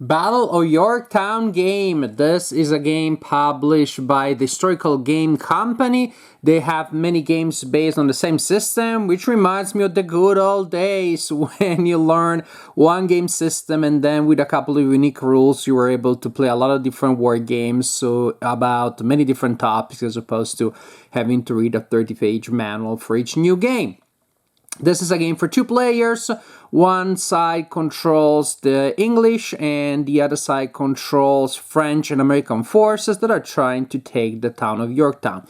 Battle of Yorktown game. This is a game published by the Historical Game Company. They have many games based on the same system, which reminds me of the good old days when you learn one game system and then with a couple of unique rules you were able to play a lot of different war games, so about many different topics as opposed to having to read a 30-page manual for each new game. This is a game for 2 players. One side controls the English and the other side controls French and American forces that are trying to take the town of Yorktown.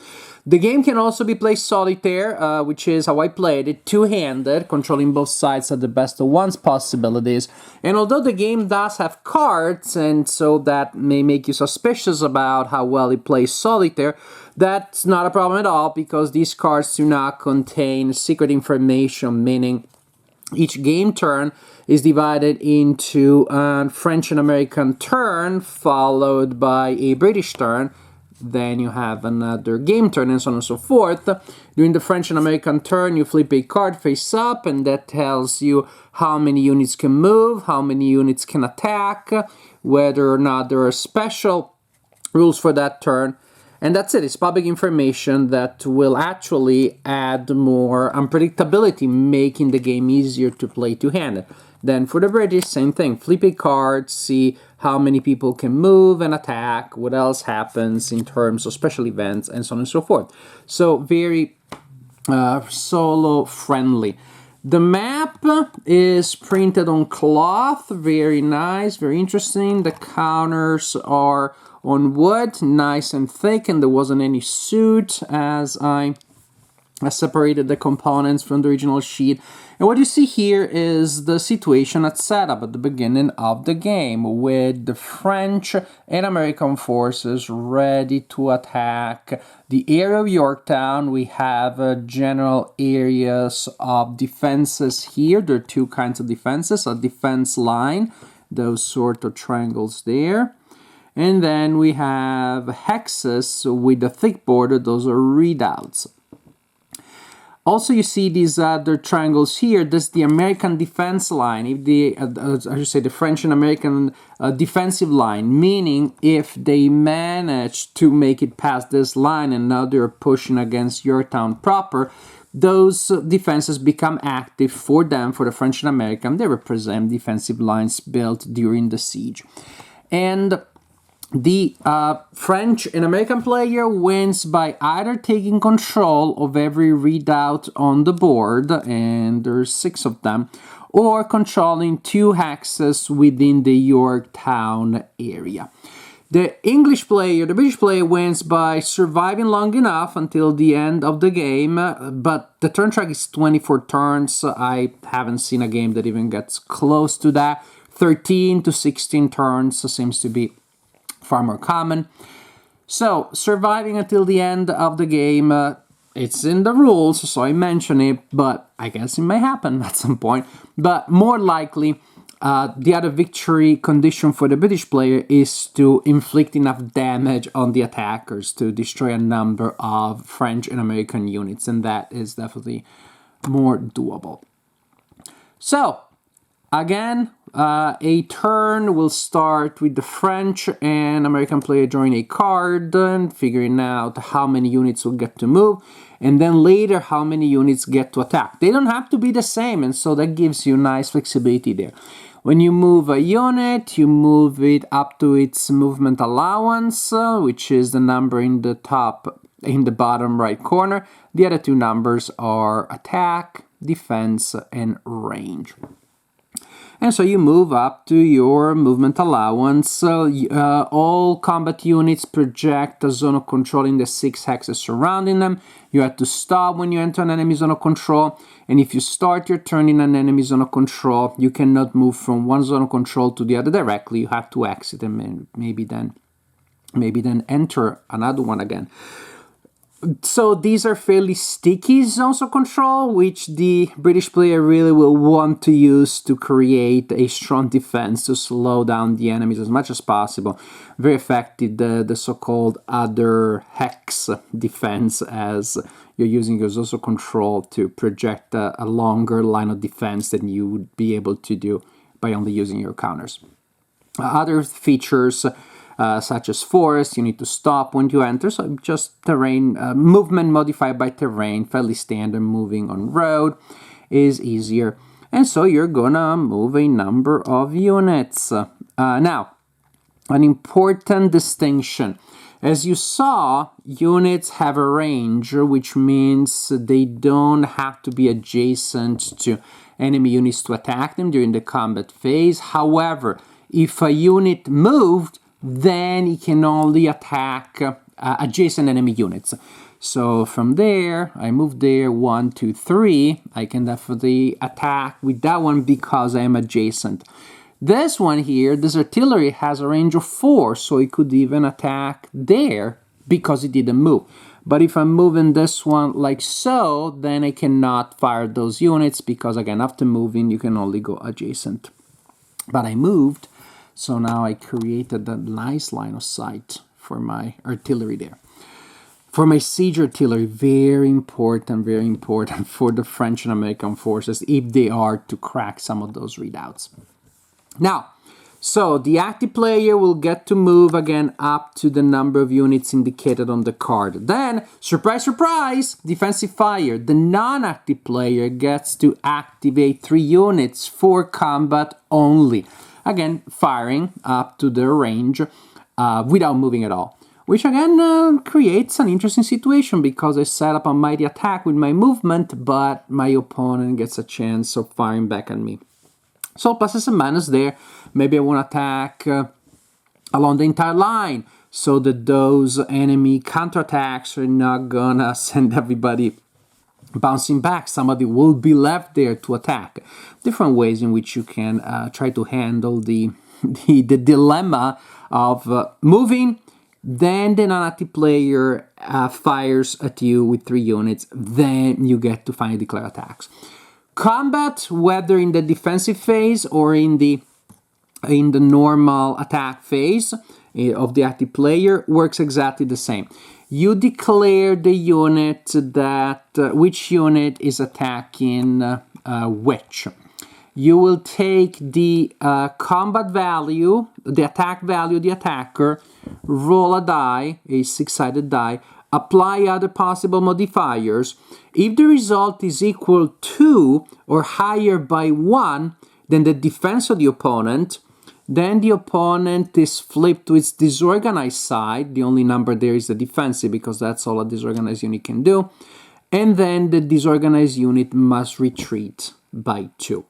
The game can also be played solitaire, which is how I played it, two-handed, controlling both sides at the best of one's possibilities. And although the game does have cards, and so that may make you suspicious about how well it plays solitaire, that's not a problem at all because these cards do not contain secret information, meaning each game turn is divided into a French and American turn followed by a British turn. Then you have another game turn and so on and so forth. During the French and American turn, you flip a card face up and that tells you how many units can move, how many units can attack, whether or not there are special rules for that turn. And that's it. It's public information that will actually add more unpredictability, making the game easier to play two-handed. Then for the British, same thing. Flip a card, see how many people can move and attack, what else happens in terms of special events, and so on and so forth. So very solo-friendly. The map is printed on cloth, very nice, very interesting. The counters are on wood, nice and thick, and there wasn't any soot as I separated the components from the original sheet. And what you see here is the situation at setup at the beginning of the game, with the French and American forces ready to attack the area of Yorktown. We have general areas of defenses here. There are two kinds of defenses, a defense line, those sort of triangles there. And then we have hexes with a thick border, those are readouts. Also, you see these other triangles here. That's the American defense line. If I should say the French and American defensive line, meaning if they manage to make it past this line and now they're pushing against Yorktown proper, those defenses become active for them, for the French and American. They represent defensive lines built during the siege. And the French and American player wins by either taking control of every redoubt on the board, and there's 6 of them, or controlling 2 hexes within the Yorktown area. The English player, the British player, wins by surviving long enough until the end of the game, but the turn track is 24 turns. I haven't seen a game that even gets close to that. 13 to 16 turns seems to be far more common. So, surviving until the end of the game, it's in the rules, so I mention it, but I guess it may happen at some point. But more likely, the other victory condition for the British player is to inflict enough damage on the attackers to destroy a number of French and American units, and that is definitely more doable. So, again, a turn will start with the French and American player drawing a card and figuring out how many units will get to move, and then later how many units get to attack. They don't have to be the same, and so that gives you nice flexibility there. When you move a unit, you move it up to its movement allowance, which is the number in the bottom right corner. The other 2 numbers are attack, defense, and range. And so you move up to your movement allowance. All combat units project a zone of control in the 6 hexes surrounding them. You have to stop when you enter an enemy zone of control. And if you start your turn in an enemy zone of control, you cannot move from one zone of control to the other directly. You have to exit and maybe then enter another one again. So these are fairly sticky zones of control, which the British player really will want to use to create a strong defense to slow down the enemies as much as possible. Very effective, the so-called other hex defense, as you're using your zones of control to project a longer line of defense than you would be able to do by only using your counters. Other features such as forest, you need to stop when you enter, so just terrain, movement modified by terrain, fairly standard. Moving on road is easier. And so you're gonna move a number of units. Now, an important distinction. As you saw, units have a range, which means they don't have to be adjacent to enemy units to attack them during the combat phase. However, if a unit moved, then it can only attack adjacent enemy units. So from there, I move there, 1, 2, 3. I can definitely attack with that one because I am adjacent. This one here, this artillery has a range of 4, so it could even attack there because it didn't move. But if I'm moving this one like so, then I cannot fire those units because, again, after moving, you can only go adjacent. But I moved, so now I created a nice line of sight for my artillery there. For my siege artillery, very important for the French and American forces if they are to crack some of those readouts. Now, so the active player will get to move again up to the number of units indicated on the card. Then, surprise, surprise, defensive fire. The non-active player gets to activate 3 units for combat only. Again, firing up to their range without moving at all. Which again creates an interesting situation because I set up a mighty attack with my movement, but my opponent gets a chance of firing back at me. So pluses and minuses there. Maybe I want to attack along the entire line so that those enemy counterattacks are not gonna send everybody bouncing back. Somebody will be left there to attack. Different ways in which you can try to handle the dilemma of moving. Then the non-active player fires at you with 3 units. Then you get to finally declare attacks. Combat, whether in the defensive phase or in the normal attack phase of the active player, works exactly the same. You declare the unit that which unit is attacking which. You will take the combat value, the attack value of the attacker, roll a die, a 6-sided die, apply other possible modifiers. If the result is equal to or higher by 1 than the defense of the opponent, then the opponent is flipped to its disorganized side. The only number there is the defensive because that's all a disorganized unit can do. And then the disorganized unit must retreat by 2.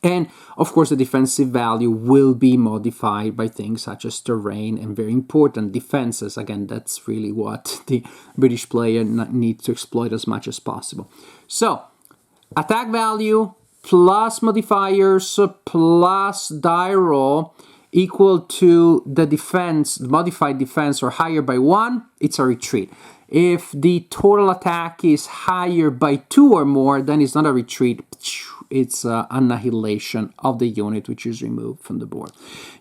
And, of course, the defensive value will be modified by things such as terrain and, very important, defenses. Again, that's really what the British player needs to exploit as much as possible. So, attack value plus modifiers plus die roll equal to the defense, modified defense, or higher by 1, it's a retreat. If the total attack is higher by 2 or more, then it's not a retreat. It's annihilation of the unit which is removed from the board.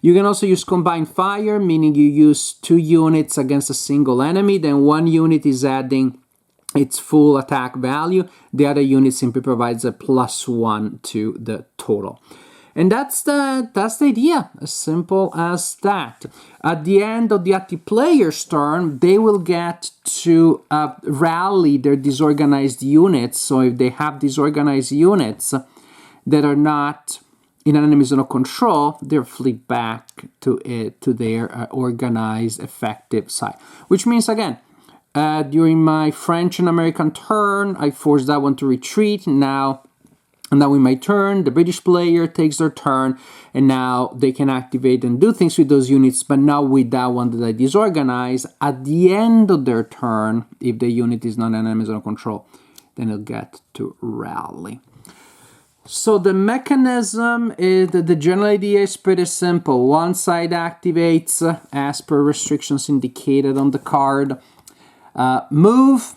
You can also use combined fire, meaning you use 2 units against a single enemy, then 1 unit is adding its full attack value, the other unit simply provides a +1 to the total. And that's the idea, as simple as that. At the end of the active player's turn, they will get to rally their disorganized units. So if they have disorganized units that are not in an enemy zone of control, they're flipped back to their organized, effective side. Which means, again, during my French and American turn, I force that one to retreat. Now in my turn, the British player takes their turn, and now they can activate and do things with those units, but now with that one that I disorganize, at the end of their turn, if the unit is not an enemy zone of control, then it'll get to rally. So the mechanism, the general idea is pretty simple. One side activates as per restrictions indicated on the card. Move,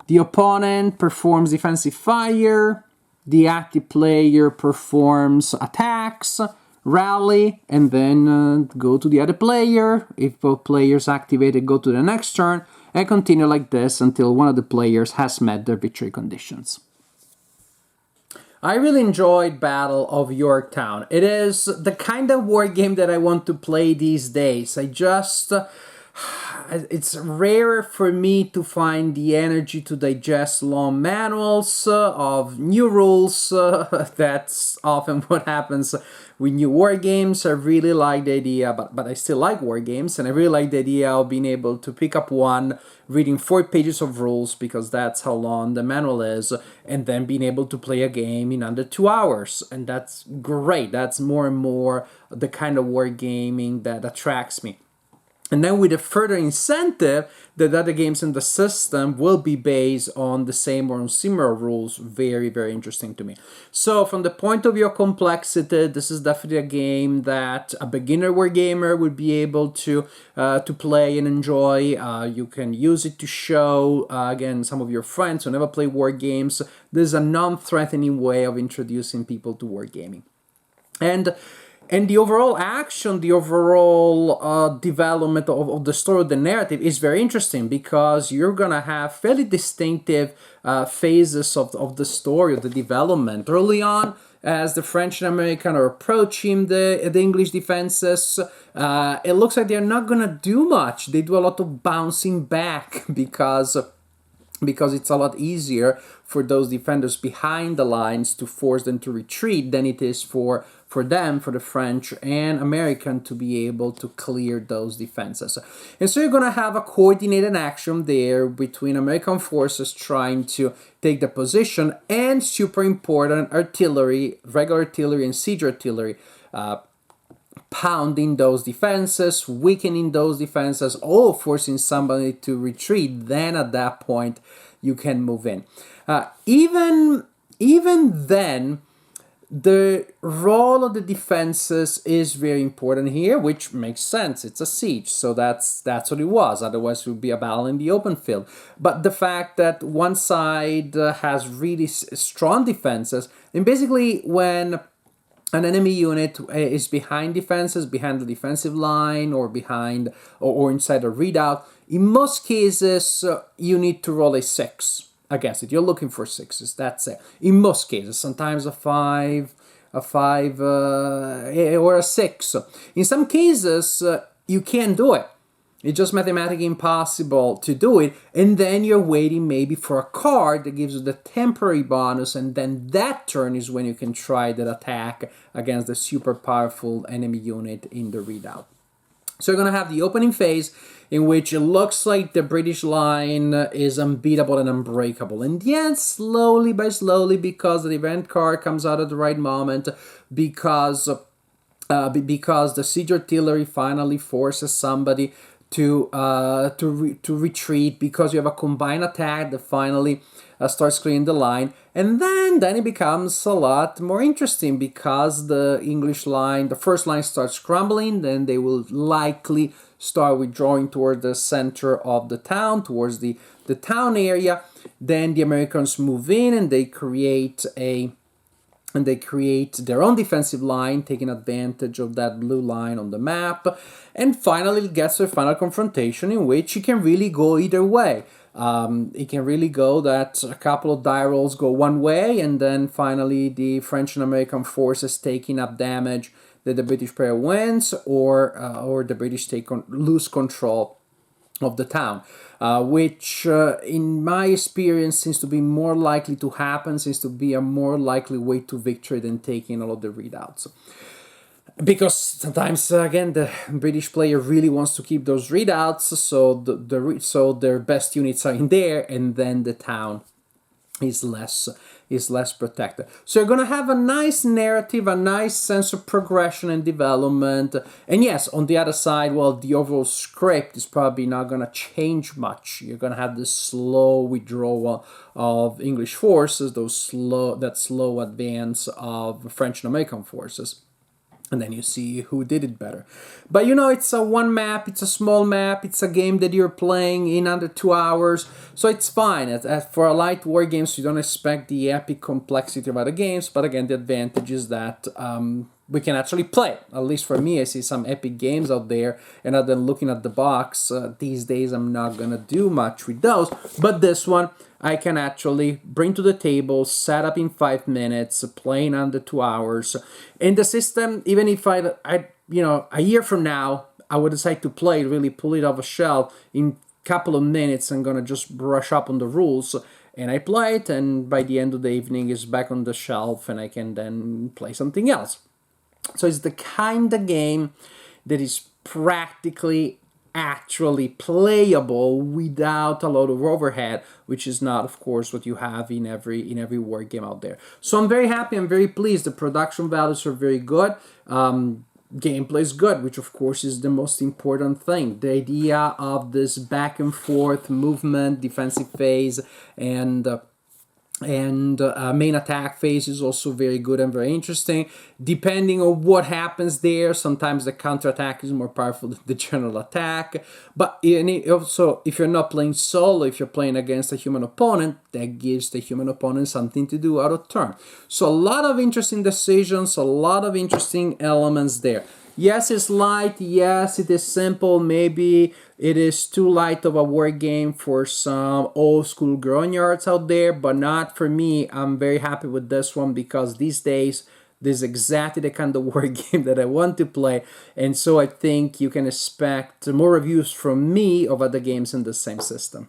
the opponent performs defensive fire, the active player performs attacks, rally, and then go to the other player. If both players activated, go to the next turn, and continue like this until one of the players has met their victory conditions. I really enjoyed Battle of Yorktown. It is the kind of war game that I want to play these days. It's rarer for me to find the energy to digest long manuals of new rules. That's often what happens with new war games. I really like the idea, but I still like war games, and I really like the idea of being able to pick up one, reading 4 pages of rules because that's how long the manual is, and then being able to play a game in under 2 hours. And that's great. That's more and more the kind of war gaming that attracts me. And then with a further incentive that other games in the system will be based on the same or on similar rules, very, very interesting to me. So from the point of view of complexity, this is definitely a game that a beginner war gamer would be able to play and enjoy. You can use it to show, again, some of your friends who never play war games. This is a non-threatening way of introducing people to wargaming. And the overall action, the overall development of the story, of the narrative is very interesting because you're going to have fairly distinctive phases of the story, of the development. Early on, as the French and American are approaching the English defenses, it looks like they're not going to do much. They do a lot of bouncing back because it's a lot easier for those defenders behind the lines to force them to retreat than it is for the French and American to be able to clear those defenses. And so you're going to have a coordinated action there between American forces trying to take the position and super important artillery, regular artillery and siege artillery, pounding those defenses, weakening those defenses, or forcing somebody to retreat. Then at that point, you can move in. Even then, the role of the defenses is very important here, which makes sense. It's a siege, so that's what it was. Otherwise, it would be a battle in the open field. But the fact that one side has really strong defenses, and basically when an enemy unit is behind defenses, behind the defensive line, or behind or inside a redoubt, in most cases, you need to roll a 6 against it. You're looking for 6s, that's it. In most cases, sometimes a 5, or a 6. In some cases, you can't do it. It's just mathematically impossible to do it, and then you're waiting maybe for a card that gives you the temporary bonus, and then that turn is when you can try that attack against the super powerful enemy unit in the redoubt. So you're going to have the opening phase in which it looks like the British line is unbeatable and unbreakable. And yet, slowly by slowly, because the event card comes out at the right moment, because the siege artillery finally forces somebody to retreat, because you have a combined attack that finally starts clearing the line, and then it becomes a lot more interesting because the English line, the first line, starts crumbling. Then they will likely start withdrawing toward the center of the town, towards the town area. Then the Americans move in and they create their own defensive line, taking advantage of that blue line on the map. And finally, it gets to a final confrontation in which it can really go either way. It can really go that a couple of die rolls go one way, and then finally the French and American forces taking up damage that the British player wins, or the British lose control of the town, which in my experience seems to be more likely to happen, seems to be a more likely way to victory than taking all of the readouts. Because sometimes, again, the British player really wants to keep those readouts, so their best units are in there, and then the town is less protected. So you're gonna have a nice narrative, a nice sense of progression and development. And yes, on the other side, well, the overall script is probably not gonna change much. You're gonna have this slow withdrawal of English forces, that slow advance of French and American forces. And then you see who did it better. But it's a one map, it's a small map, it's a game that you're playing in under 2 hours, so it's fine. For a light war games, you don't expect the epic complexity of other games, but again, the advantage is that we can actually play. At least for me, I see some epic games out there, and other than looking at the box, these days I'm not gonna do much with those. But this one, I can actually bring to the table, set up in 5 minutes, playing under 2 hours. And the system, even if a year from now, I would decide to play it, really pull it off a shelf in a couple of minutes, I'm gonna just brush up on the rules. And I play it, and by the end of the evening, it's back on the shelf, and I can then play something else. So it's the kind of game that is practically actually playable without a lot of overhead, which is not, of course, what you have in every war game out there. So I'm very happy, I'm very pleased. The production values are very good. Gameplay is good, which of course is the most important thing. The idea of this back and forth movement, defensive phase, and main attack phase is also very good and very interesting. Depending on what happens there, sometimes the counterattack is more powerful than the general attack. But also, if you're not playing solo, if you're playing against a human opponent, that gives the human opponent something to do out of turn. So a lot of interesting decisions, a lot of interesting elements there. Yes, it's light. Yes, it is simple. Maybe it is too light of a war game for some old school grognards out there, but not for me. I'm very happy with this one because these days, this is exactly the kind of war game that I want to play. And so I think you can expect more reviews from me of other games in the same system.